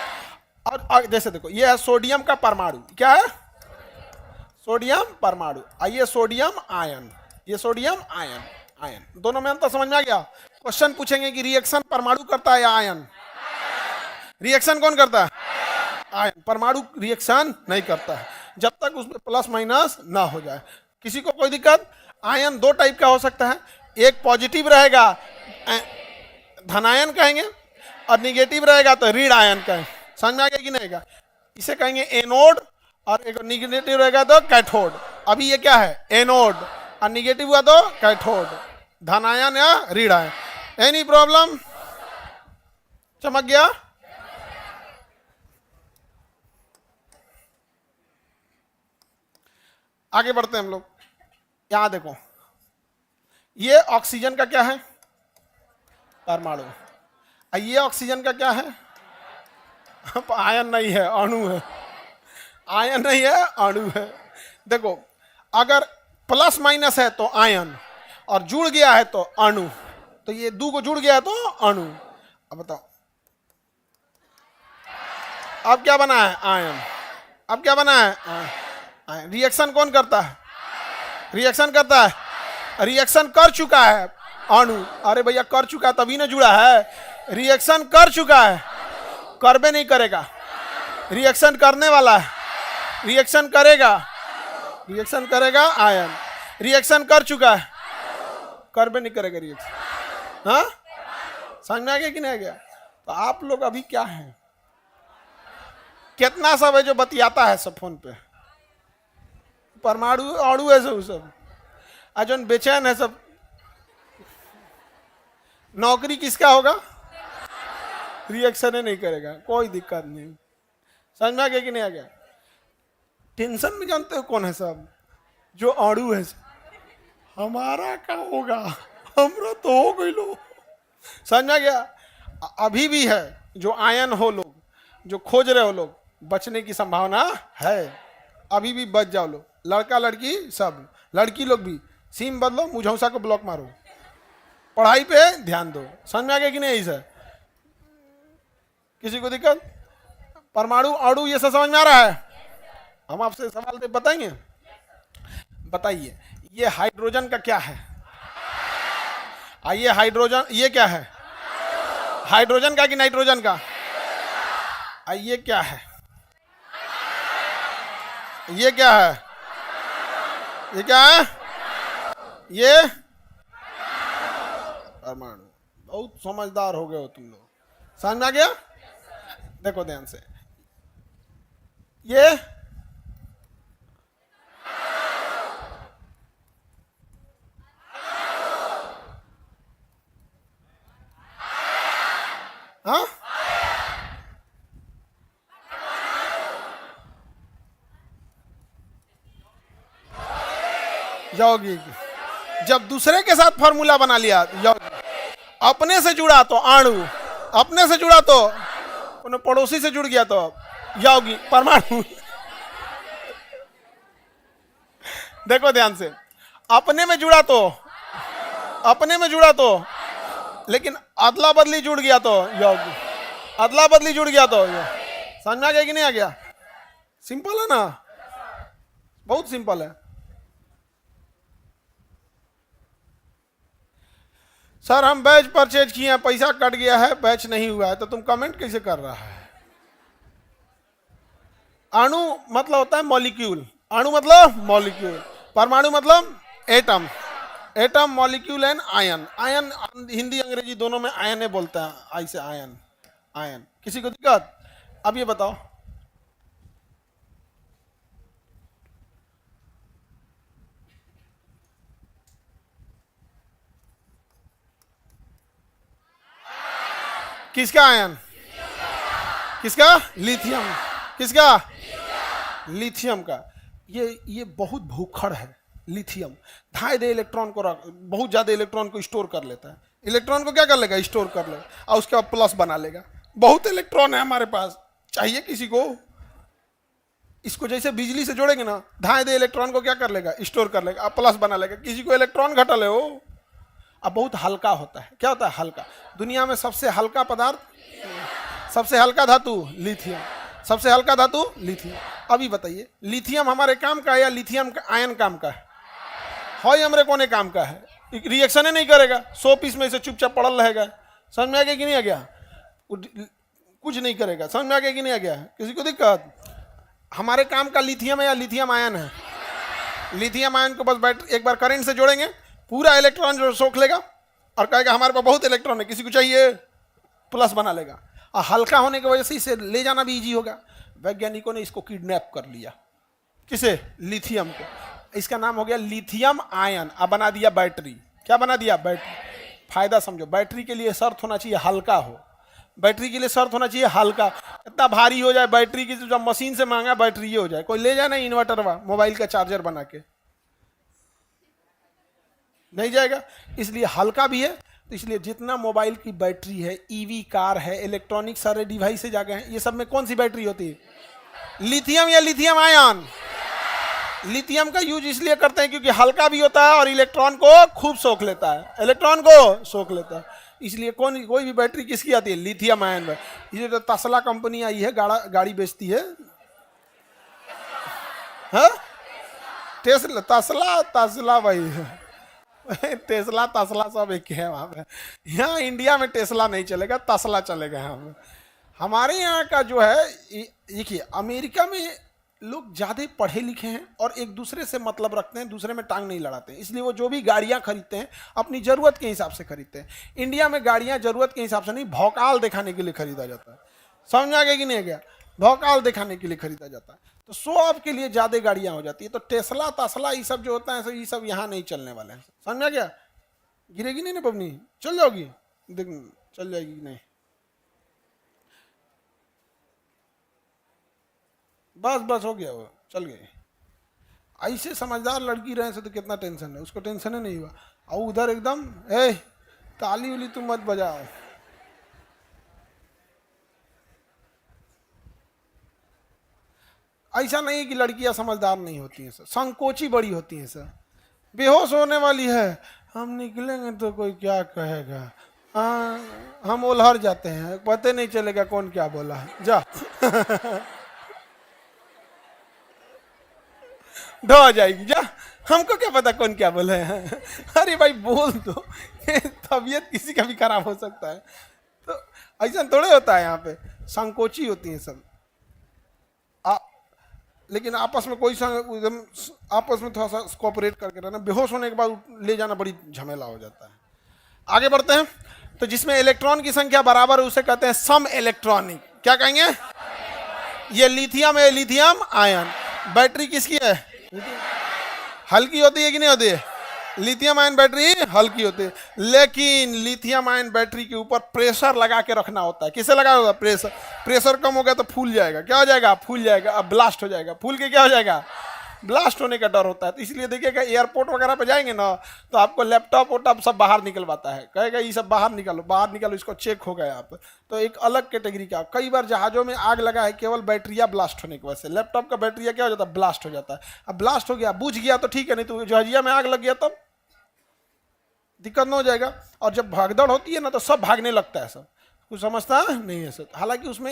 और जैसे देखो, ये है सोडियम का परमाणु। क्या है? सोडियम परमाणु। ये सोडियम आयन, ये सोडियम आयन। आयन दोनों में अंतर समझ में आ गया? क्वेश्चन पूछेंगे कि रिएक्शन परमाणु करता है या आयन? रिएक्शन कौन करता है? आयन। परमाणु रिएक्शन नहीं करता है जब तक उसमें प्लस माइनस ना हो जाए। किसी को कोई दिक्कत? आयन दो टाइप का हो सकता है, एक पॉजिटिव रहेगा, धनायन कहेंगे, और निगेटिव रहेगा तो ऋण आयन कहेंगे। समझ में आ गया कि नहीं? इसे कहेंगे एनोड, और एक निगेटिव रहेगा तो कैथोड। अभी ये क्या है? एनोड, और निगेटिव हुआ तो कैथोड, धनायन या ऋण आयन। Any problem? चमक गया? आगे बढ़ते हैं हम लोग। यहां देखो, ये ऑक्सीजन का क्या है? परमाणु। ये ऑक्सीजन का क्या है? आयन नहीं है, अणु है। आयन नहीं है, अणु है। देखो, अगर प्लस माइनस है तो आयन, और जुड़ गया है तो अणु। तो ये दो को जुड़ गया है तो अणु। अब बताओ, अब क्या बना है? आयन। अब क्या बना है? आयन। रिएक्शन कौन करता है? रिएक्शन करता है, रिएक्शन कर चुका है अणु। अरे भैया कर चुका है तभी ना जुड़ा है। रिएक्शन कर चुका है, करबे नहीं करेगा। रिएक्शन करने वाला है, रिएक्शन करेगा, रिएक्शन करेगा आयन। रिएक्शन कर चुका है, करबे नहीं करेगा रिएक्शन। हाँ समझ में आ गया कि नहीं आ गया? तो आप लोग अभी क्या है, कितना सब है जो बतियाता है सब फोन पे? परमाणु अणु है सब, अजन बेचैन है सब। नौकरी किसका होगा? रिएक्शन ही नहीं करेगा, कोई दिक्कत नहीं। समझ में आ गया कि नहीं आ गया? टेंशन में जानते हो कौन है सब? जो अणु है। हमारा क्या होगा, हमरा तो हो गई लो। समझ में आ गया? अभी भी है जो आयन हो लोग, जो खोज रहे हो लोग, बचने की संभावना है। अभी भी बच जाओ लोग, लड़का लड़की सब। लड़की लोग भी सिम बदलो, मुझौसा को ब्लॉक मारो, पढ़ाई पे ध्यान दो। समझ में आ गया कि नहीं? सर किसी को दिक्कत? परमाणु अणु ये सब समझ में आ रहा है? हम आपसे सवाल दे बताएंगे। बताइए, ये हाइड्रोजन का क्या है? आइए, हाइड्रोजन ये क्या है? हाइड्रोजन का कि नाइट्रोजन का? आइए क्या है? ये क्या है? ये क्या है? ये परमाणु। बहुत समझदार हो गए हो तुम लोग। समझ में आ गया? देखो ध्यान से, ये हाँ यौगिक। जब दूसरे के साथ फॉर्मूला बना लिया यौगिक, अपने से जुड़ा तो अणु, अपने से जुड़ा तो पड़ोसी से जुड़ गया तो यौगिक, परमाणु। देखो ध्यान से, अपने में जुड़ा तो, अपने में जुड़ा तो, लेकिन अदला बदली जुड़ गया तो यौगिक, अदला बदली जुड़ गया तो। समझ में आ गया कि नहीं आ गया? सिंपल है ना, बहुत सिंपल है। सर हम बैच परचेज किए हैं, पैसा कट गया है, बैच नहीं हुआ है, तो तुम कमेंट कैसे कर रहा है? अणु मतलब होता है मॉलिक्यूल, अणु मतलब मॉलिक्यूल, परमाणु मतलब atom, atom molecule and ion, ion Hindi अंग्रेजी दोनों में आयन है बोलता है, ऐसे आयन, आयन। किसी को दिक्कत? अब ये बताओ, किसका आयन? किसका? लिथियम। किसका? लिथियम का। ये बहुत भूखड़ है लिथियम, ढाई दे इलेक्ट्रॉन को रख, बहुत ज्यादा इलेक्ट्रॉन को स्टोर कर लेता है। इलेक्ट्रॉन को क्या कर लेगा? स्टोर कर लेगा, और उसके बाद प्लस बना लेगा। बहुत इलेक्ट्रॉन है हमारे पास, चाहिए किसी को? इसको जैसे बिजली से जोड़ेंगे ना, ढाई दे इलेक्ट्रॉन को क्या कर लेगा? स्टोर कर लेगा, अब प्लस बना लेगा। किसी को इलेक्ट्रॉन घटा ले हो। अब बहुत हल्का होता है। क्या होता है? हल्का। दुनिया में सबसे हल्का पदार्थ, सबसे हल्का धातु लिथियम, सबसे हल्का धातु लिथियम। अभी बताइए, लिथियम हमारे काम का है या लिथियम का आयन काम का है? हाँ, हमारे कोने काम का है, रिएक्शन ही नहीं करेगा, 100 पीस में से चुपचाप पड़ल रहेगा। समझ में आ गया कि नहीं आ गया? कुछ नहीं करेगा। समझ में आ गया कि नहीं आ गया? किसी को दिक्कत? हमारे काम का लिथियम है या लिथियम आयन है? लिथियम आयन को बस एक बार करंट से जोड़ेंगे, पूरा इलेक्ट्रॉन जो सोख लेगा और कहेगा हमारे पास बहुत इलेक्ट्रॉन है, किसी को चाहिए? प्लस बना लेगा। और हल्का होने की वजह से इसे ले जाना भी इजी होगा। वैज्ञानिकों ने इसको किडनैप कर लिया। किसे? लिथियम को। इसका नाम हो गया लिथियम आयन। अब बना दिया बैटरी। क्या बना दिया? बैटरी। फायदा समझो, बैटरी के लिए शर्त होना चाहिए हल्का हो, बैटरी के लिए शर्त होना चाहिए हल्का। इतना भारी हो जाए बैटरी की, जब मशीन से मांगा बैटरी ये हो जाए, कोई ले जाए ना इन्वर्टर वा मोबाइल का चार्जर बना के, नहीं जाएगा। इसलिए हल्का भी है। तो इसलिए जितना मोबाइल की बैटरी है, ईवी कार है, इलेक्ट्रॉनिक सारे डिवाइस आ गए हैं, ये सब में कौन सी बैटरी होती है? लिथियम या लिथियम आयन। लिथियम का यूज इसलिए करते हैं क्योंकि हल्का भी होता है और इलेक्ट्रॉन को खूब सोख लेता है, इलेक्ट्रॉन को सोख लेता है। इसलिए कोई भी बैटरी किसकी आती है? लिथियम आयन में। ये तो तसला कंपनी आई है, गाड़ी बेचती है। हाँ? टेस्ला, तसला, तसला भाई, टेस्ला तसला सब एक है वहां पे। यहाँ इंडिया में टेस्ला नहीं चलेगा, तसला चलेगा। यहाँ हमारे यहाँ का जो है, देखिए अमेरिका में लोग ज्यादा पढ़े लिखे हैं और एक दूसरे से मतलब रखते हैं, दूसरे में टांग नहीं लड़ाते हैं। इसलिए वो जो भी गाड़ियां खरीदते हैं अपनी जरूरत के हिसाब से खरीदते हैं। इंडिया में गाड़ियां जरूरत के हिसाब से नहीं, भौकाल दिखाने के लिए खरीदा जाता है। समझ आ गया कि नहीं आ गया? भौकाल दिखाने के लिए खरीदा जाता है, तो शो ऑफ के लिए ज्यादा गाड़ियां हो जाती है। तो टेस्ला तसला ये सब जो होता है, ये सब यहाँ नहीं चलने वाले हैं। समझ आ गया? गिरेगी नहीं ना पबनी? चल जाओगी? देख, चल जाएगी नहीं? बस बस हो गया, वो चल गए। ऐसे समझदार लड़की रहे से तो कितना टेंशन है, उसको टेंशन ही नहीं हुआ। और उधर एकदम ताली उली तुम मत बजाओ। ऐसा नहीं कि लड़कियां समझदार नहीं होती हैं सर, संकोची बड़ी होती हैं सर। बेहोश होने वाली है, हम निकलेंगे तो कोई क्या कहेगा, हम उलहर जाते हैं, पता नहीं चलेगा कौन क्या बोला है। जा ढो जाएगी, जा, हमको क्या पता कौन क्या बोले हैं। अरे भाई बोल दो, तबीयत किसी का भी खराब हो सकता है। तो ऐसा थोड़े होता है, यहाँ पे संकोची होती है सब। लेकिन आपस में कोई एकदम आपस में थोड़ा सा कोऑपरेट करके रहना। बेहोश होने के बाद ले जाना बड़ी झमेला हो जाता है। आगे बढ़ते हैं। तो जिसमें इलेक्ट्रॉन की संख्या बराबर है उसे कहते हैं सम इलेक्ट्रॉनिक। क्या कहेंगे? ये लिथियम है, लिथियम आयन। बैटरी किसकी है? हल्की होती है कि नहीं होती है? लिथियम आयन बैटरी हल्की होती है, लेकिन लिथियम आयन बैटरी के ऊपर प्रेशर लगा के रखना होता है। किसे लगा होगा? प्रेशर। प्रेशर कम हो गया तो फूल जाएगा। क्या हो जाएगा? फूल जाएगा। अब ब्लास्ट हो जाएगा। फूल के क्या हो जाएगा? ब्लास्ट होने का डर होता है। तो इसलिए देखिएगा एयरपोर्ट वगैरह पे जाएंगे ना, तो आपको लैपटॉप वोटॉप सब बाहर निकलवाता है, कहेगा ये सब बाहर निकालो, बाहर निकालो, इसको चेक हो गया आप। तो एक अलग कैटेगरी का। कई बार जहाज़ों में आग लगा है केवल बैटरिया ब्लास्ट होने की वजह से। लैपटॉप का बैटरिया क्या हो जाता है? ब्लास्ट हो जाता है। अब ब्लास्ट हो गया, बुझ गया तो ठीक है, नहीं तो जहाजिया में आग लग गया तब दिक्कत न हो जाएगा। और जब भागदौड़ होती है ना तो सब भागने लगता है सब। कुछ समझता नहीं है सर। हालांकि उसमें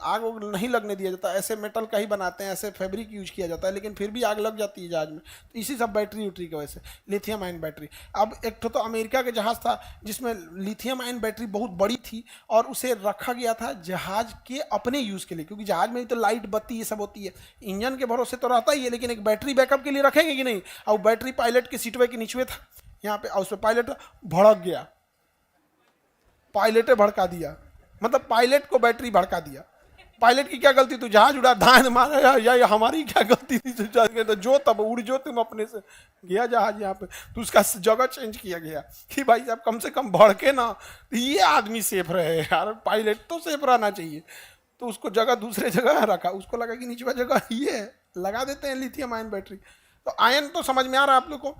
आग उग नहीं लगने दिया जाता, ऐसे मेटल का ही बनाते हैं, ऐसे फैब्रिक यूज किया जाता है, लेकिन फिर भी आग लग जाती है जहाज में। तो इसी सब बैटरी उटरी की वजह से, लिथियम आयन बैटरी। अब एक तो अमेरिका के जहाज था जिसमें लिथियम आयन बैटरी बहुत बड़ी थी और उसे रखा गया था जहाज के अपने यूज के लिए, क्योंकि जहाज में भी तो लाइट बत्ती ये सब होती है, इंजन के भरोसे तो रहता ही है, लेकिन एक बैटरी बैकअप के लिए रखेंगे कि नहीं। और बैटरी पायलट के सीटवे के नीचे था यहाँ पे, और उस पर पायलट भड़क गया, पायलटे भड़का दिया, मतलब पायलट को बैटरी भड़का दिया। पायलट की क्या गलती, तू जहाज उड़ा धान मारा या हमारी क्या गलती थी, तो जो तब उड़ जो तुम अपने से गया जहाज यहाँ पे, तो उसका जगह चेंज किया गया कि भाई साहब कम से कम भड़के ना, तो ये आदमी सेफ रहे यार, पायलट तो सेफ रहना चाहिए। तो उसको जगह दूसरे जगह रखा, उसको लगा कि नीचे जगह ये लगा देते हैं लिथियम आयन बैटरी। तो आयन तो समझ में आ रहा है आप लोग को।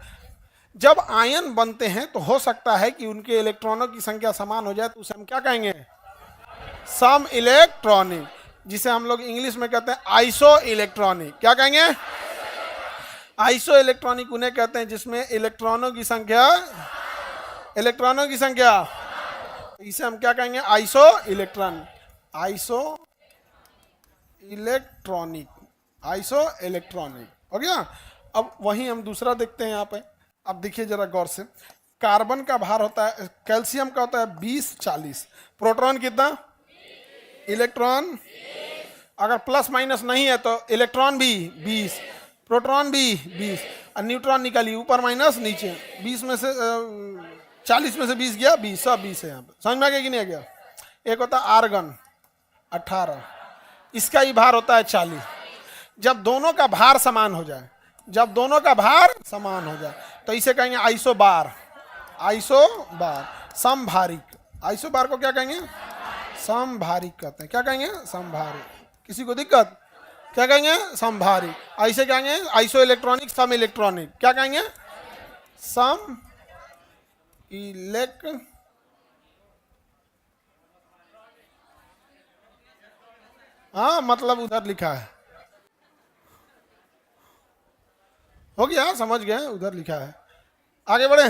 जब आयन बनते हैं तो हो सकता है कि उनके इलेक्ट्रॉनों की संख्या समान हो जाए, तो उसे हम क्या कहेंगे, सम इलेक्ट्रॉनिक, जिसे हम लोग इंग्लिश में कहते हैं आइसो इलेक्ट्रॉनिक। क्या कहेंगे, आइसो इलेक्ट्रॉनिक उन्हें कहते हैं जिसमें इलेक्ट्रॉनों की संख्या इसे हम क्या कहेंगे, iso electronic, iso electronic, iso electronic हो गया। अब वहीं हम दूसरा देखते हैं यहाँ पे। अब देखिए जरा गौर से, कार्बन का भार होता है, कैल्शियम का होता है 20-40, प्रोटॉन कितना, इलेक्ट्रॉन अगर प्लस माइनस नहीं है तो इलेक्ट्रॉन भी 20, प्रोटॉन भी 20, और न्यूट्रॉन निकालिए ऊपर माइनस नीचे, 20 में से 40 में से 20 गया, 20 सब 20 है यहाँ पे। समझ में आ गया कि नहीं आ गया। एक होता है आर्गन 18, इसका ही भार होता है 40। जब दोनों का भार समान हो जाए, जब दोनों का भार समान हो जाए तो इसे कहेंगे आइसो बार, आइसो बार, समभारिक। आइसो बार को क्या कहेंगे, समभारिक कहते हैं। क्या कहेंगे, समभारिक। किसी को दिक्कत, क्या कहेंगे, समभारिक। ऐसे कहेंगे आइसो इलेक्ट्रॉनिक, सम इलेक्ट्रॉनिक। क्या कहेंगे, सम इलेक्ट, हाँ मतलब उधर लिखा है, हो गया, समझ गए, उधर लिखा है। आगे बढ़े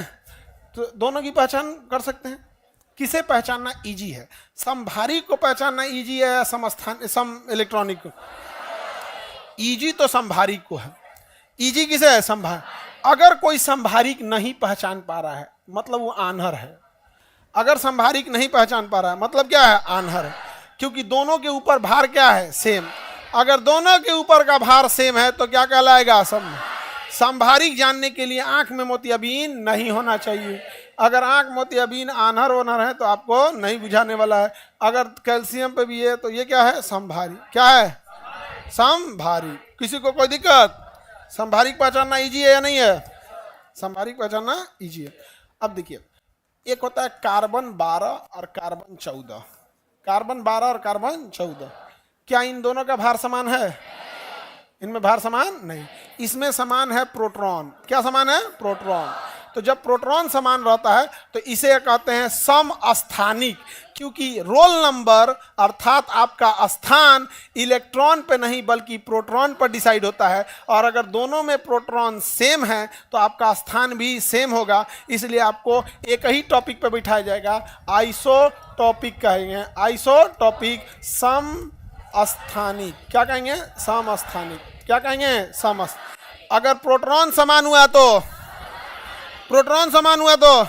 तो दोनों की पहचान कर सकते हैं। किसे पहचानना इजी है, समभारिक को पहचानना इजी है या सम इलेक्ट्रॉनिक को। इजी तो समभारिक को है। इजी किसे है, समभारिक। अगर कोई समभारिक नहीं पहचान पा रहा है मतलब वो आन्हर है। अगर समभारिक नहीं पहचान पा रहा है मतलब क्या है, आन्हर है, क्योंकि दोनों के ऊपर भार क्या है, सेम। अगर दोनों के ऊपर का भार सेम है तो क्या कहलाएगा, समभारिक। जानने के लिए आंख में मोतियाबिंद नहीं होना चाहिए। अगर आंख मोतियाबिंद आन्हर ओनर है तो आपको नहीं बुझाने वाला है। अगर कैल्शियम पे भी है तो ये क्या है, समभारिक। क्या है, समभारिक। किसी को कोई दिक्कत, समभारिक पहचानना इजी है या नहीं है, समभारिक पहचानना इजी है। अब देखिए एक होता है कार्बन 12 और कार्बन 14। कार्बन 12 और कार्बन 14, क्या इन दोनों का भार समान है, इनमें भार समान नहीं। इसमें समान है प्रोटॉन। क्या समान है, प्रोटॉन। तो जब प्रोटॉन समान रहता है तो इसे कहते हैं समस्थानिक, क्योंकि रोल नंबर अर्थात आपका स्थान इलेक्ट्रॉन पे नहीं बल्कि प्रोटॉन पर डिसाइड होता है। और अगर दोनों में प्रोटॉन सेम है तो आपका स्थान भी सेम होगा। इसलिए आपको एक ही टॉपिक पे बिठाया जाएगा, आइसोटॉपिक कहेंगे, आइसोटॉपिक समस्थानिक। क्या कहेंगे, समस्थानिक। क्या कहेंगे, अगर प्रोटॉन समान हुआ तो, प्रोटॉन समान हुआ तो,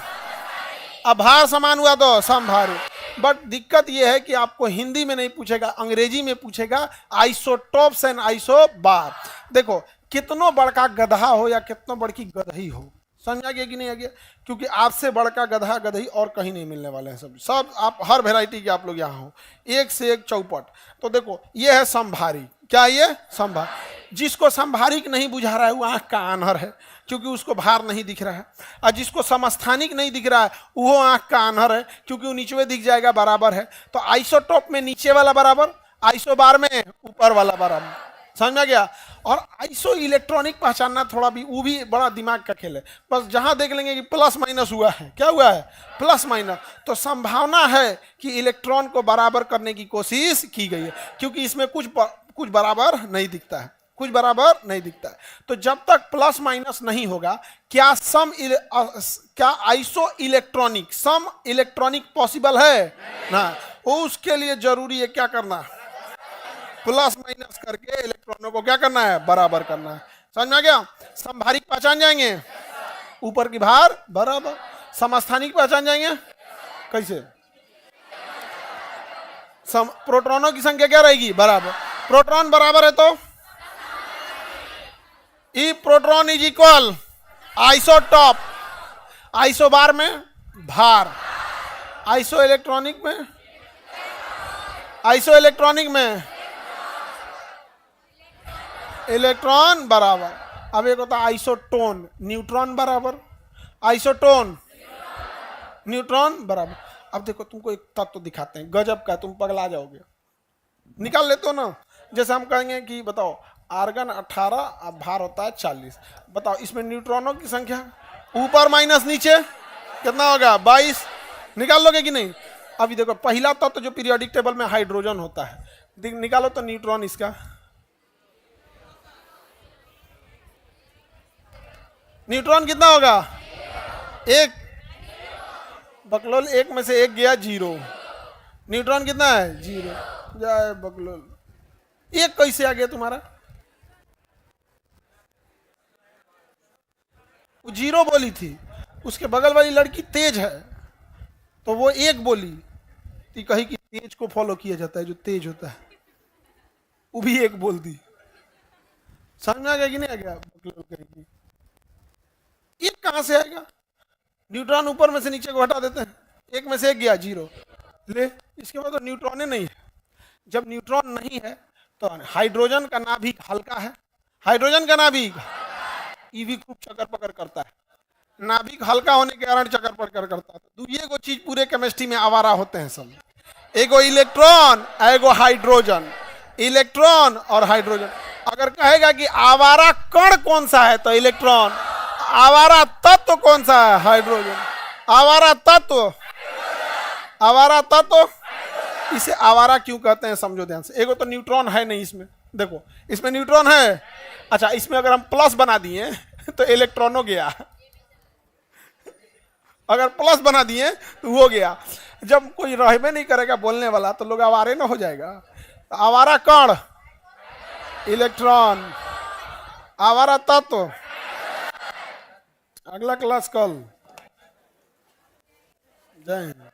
भार समान हुआ तो समभारिक। बट दिक्कत यह है कि आपको हिंदी में नहीं पूछेगा, अंग्रेजी में पूछेगा, आइसोटॉप्स एंड आइसोबार। देखो कितनो बड़का गधा हो या कितनो बड़की गधई हो, समझा गया कि नहीं आ गया, क्योंकि आपसे बड़का गधा गधई और कहीं नहीं मिलने वाले हैं। सब आप हर वैरायटी के आप लोग यहाँ हो, एक से एक चौपट। तो देखो ये है समभारिक। क्या ये, समभारिक। जिसको समभारिक नहीं बुझा रहा है वो आंख का आन्हर है, क्योंकि उसको भार नहीं दिख रहा है। और जिसको समस्थानिक नहीं दिख रहा है वो आंख का आन्हर है, क्योंकि वो नीचे दिख जाएगा बराबर है। तो आइसोटॉप में नीचे वाला बराबर, आइसोबार में ऊपर वाला बराबर। समझ में आ गया। और आइसो इलेक्ट्रॉनिक पहचानना थोड़ा भी, वो भी बड़ा दिमाग का खेल है। बस जहां देख लेंगे कि प्लस माइनस हुआ है, क्या हुआ है, प्लस माइनस, तो संभावना है कि इलेक्ट्रॉन को बराबर करने की कोशिश की गई है, क्योंकि इसमें कुछ बराबर नहीं दिखता है, कुछ बराबर नहीं दिखता है। तो जब तक प्लस माइनस नहीं होगा, क्या आइसो इलेक्ट्रॉनिक, सम इलेक्ट्रॉनिक पॉसिबल है ना। उसके लिए जरूरी है क्या करना, प्लस माइनस करके इलेक्ट्रॉनों को क्या करना है, बराबर करना है। समझ में आ गया? समभारिक पहचान जाएंगे, ऊपर की भार बराबर। समस्थानिक पहचान जाएंगे कैसे, प्रोटॉनों की संख्या क्या रहेगी, बराबर। प्रोटॉन बराबर है तो ई proton is equal isotope, isobar में भार, आइसो इलेक्ट्रॉनिक में, आइसो इलेक्ट्रॉनिक में इलेक्ट्रॉन बराबर। अब एक होता है आइसोटोन, न्यूट्रॉन बराबर, आइसोटोन न्यूट्रॉन बराबर। अब देखो तुमको एक तत्व दिखाते हैं गजब का, तुम पगला जाओगे, निकाल लेते हो ना। जैसे हम कहेंगे कि बताओ आर्गन 18 अब भार होता है 40, बताओ इसमें न्यूट्रॉनों की संख्या ऊपर माइनस नीचे कितना होगा, 22, निकाल लोगे कि नहीं। अभी देखो पहला तत्व जो पीरियोडिक टेबल में हाइड्रोजन होता है, निकालो तो न्यूट्रॉन इसका, न्यूट्रॉन कितना होगा, एक, बकलोल एक में से एक गया 0, न्यूट्रॉन कितना है 0, जय बकलोल। एक कैसे आ गया तुम्हारा, वो 0 बोली थी, उसके बगल वाली लड़की तेज है तो वो एक बोली तो कही कि तेज को फॉलो किया जाता है, जो तेज होता है, वो भी एक बोल दी। समझ में आ गया कि नहीं आ गया, बकलोल कहेगी एक कहां से आएगा, न्यूट्रॉन ऊपर में से नीचे को हटा देते हैं, एक में से एक गया 0, ले इसके बाद तो न्यूट्रॉन ही नहीं है। जब न्यूट्रॉन नहीं है तो हाइड्रोजन का नाभिक हल्का है, हाइड्रोजन का नाभिक ये भी खूब चक्कर पकड़ करता है, नाभिक हल्का होने के कारण चक्कर पकड़ करता है। तो ये को चीज पूरे केमिस्ट्री में आवारा होते हैं सब, एगो इलेक्ट्रॉन एगो हाइड्रोजन, इलेक्ट्रॉन और हाइड्रोजन। अगर कहेगा कि आवारा कण कौन सा है तो इलेक्ट्रॉन, आवारा तत्व कौन सा है, हाइड्रोजन, आवारा तत्व, आवारा तत्व। इसे आवारा क्यों कहते हैं समझो ध्यान से। एगो तो न्यूट्रॉन है नहीं इसमें, देखो इसमें न्यूट्रॉन है, अच्छा इसमें अगर हम प्लस बना दिए तो इलेक्ट्रॉनों गया, अगर प्लस बना दिए तो वो गया। जब कोई रहबे नहीं करेगा बोलने वाला तो लोग आवारे ना हो जाएगा। तो आवारा कण इलेक्ट्रॉन, आवारा तत्व। अगला क्लास कल, जय हिंद।